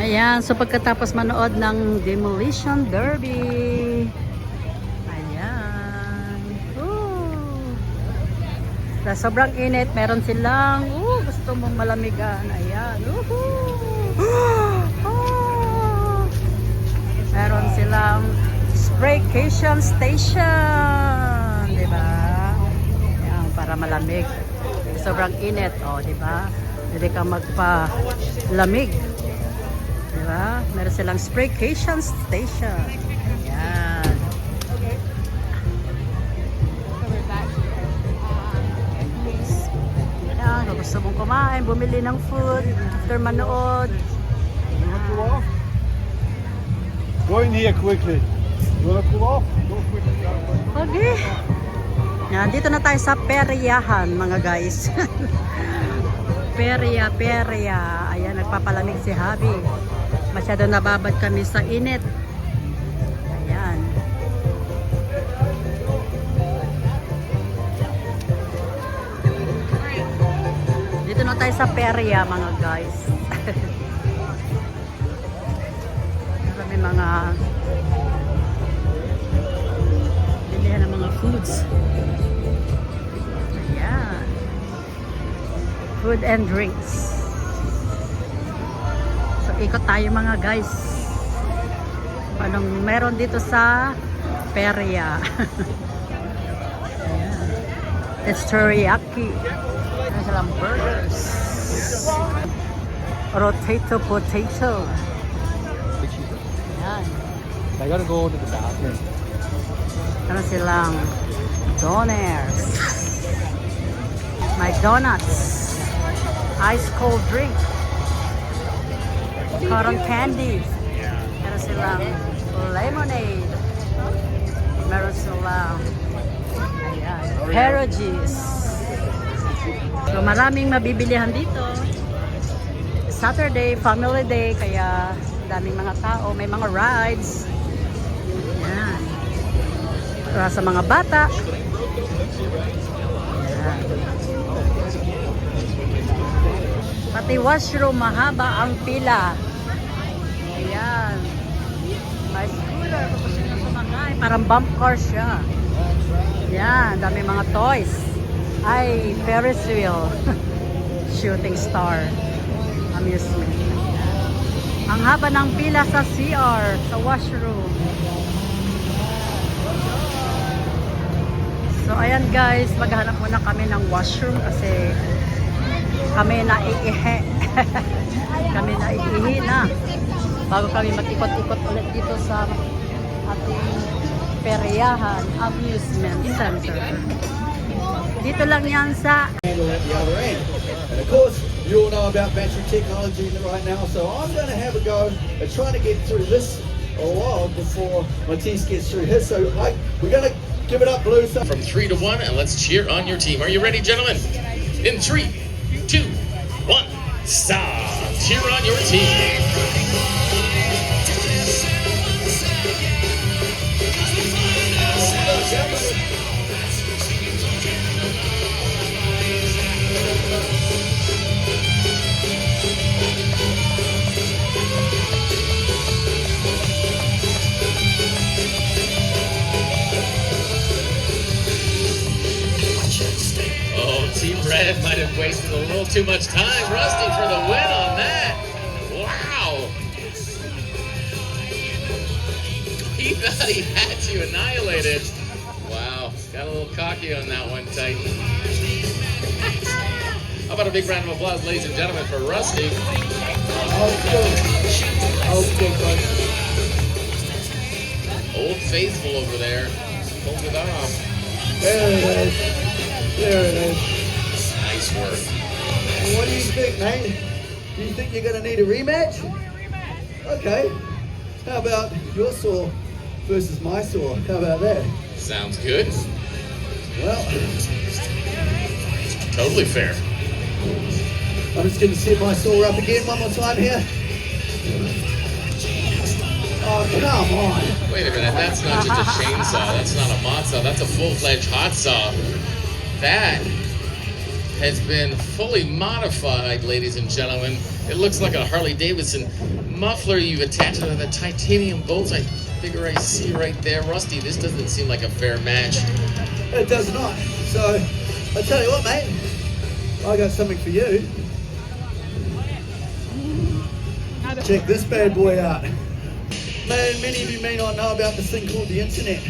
Ayan, so pagkatapos manood ng Demolition Derby. Ayan. Sa sobrang init, meron silang, gusto mong malamigan. Ayan. Meron silang spraycation station. Diba? Ayan, para malamig. Sobrang init, diba? Hindi ka magpalamig. Diba? Meron silang spraycation station. Ayan. Ayan, kung gusto mong kumain, bumili ng food after manood. Go in here quickly. You want to cool off? Go quickly. Okay. Yan, dito na tayo sa peryahan, mga guys. Perya. Ayan, nagpapalamig si Habi. Masyado nababad kami sa init. Ayan. Dito na tayo sa perya, mga guys. May mga bilihan ng mga foods. Ayan. Food and drinks. So, ikot tayo mga guys. Anong meron dito sa perya? Ayan. It's teriyaki. Ano silang burgers. Rotato potato. Ayan. I gotta go to the bathroom. Ano silang doners. May donuts. Ice cold drink. Cotton candy. Meron silang lemonade. Meron silang pierogies. So maraming mabibilihan dito. Saturday, family day, kaya daming mga tao, may mga rides. Yan. Para sa mga bata. Yan. Pati washroom, mahaba ang pila. Ayan. May scooter, kung gusto nyo sumakay. Parang bump car siya. Yan, daming mga toys. Ay, Ferris wheel. Shooting star. Amusement. Ang haba ng pila sa CR, sa washroom. So ayan guys, maghanap muna kami ng washroom kasi kami naiihi. Kami naiihi na. Bago kami mag-ikot-ikot ulit dito sa ating Peryahan Amusement Center. Dito lang yan sa At the other end. And of course, you all know about battery technology right now, so I'm going to have a go at trying to get through this a while before Matisse gets through his. So we're going to give it up, Blue. From 3 to 1, and let's cheer on your team. Are you ready, gentlemen? In 3, 2, 1, stop! Cheer on your team. Team Red might have wasted a little too much time. Rusty for the win on that. Wow. He thought he had you annihilated. Wow. Got a little cocky on that one, Titan. How about a big round of applause, ladies and gentlemen, for Rusty. Old Faithful over there. Pulled it off. There it is. There it is. Nice work. What do you think, mate? Do you think you're going to need a rematch? Okay. How about your saw versus my saw? How about that? Sounds good. Well, Totally fair. I'm just going to set my saw up again one more time here. Oh, come on. Wait a minute, that's not just a chainsaw. That's not a mod saw. That's a full-fledged hot saw. That has been fully modified, ladies and gentlemen. It looks like a Harley Davidson muffler you've attached to the titanium bolts. I figure I see right there. Rusty, this doesn't seem like a fair match. It does not. So, I tell you what, mate, I got something for you. Check this bad boy out. Man, many of you may not know about this thing called the internet.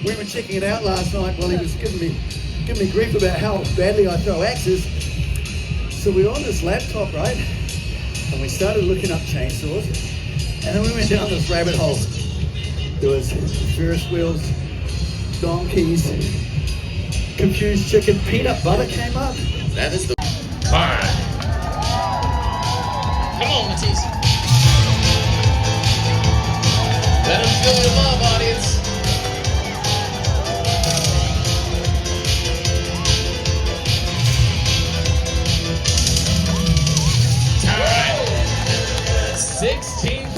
We were checking it out last night while he was giving me grief about how badly I throw axes. So we were on this laptop, right? And we started looking up chainsaws. And then we went down this rabbit hole. There was Ferris wheels, donkeys, confused chicken, peanut butter came up. That is the car. Come on, Matisse. Let him feel your love, audience. Time. 16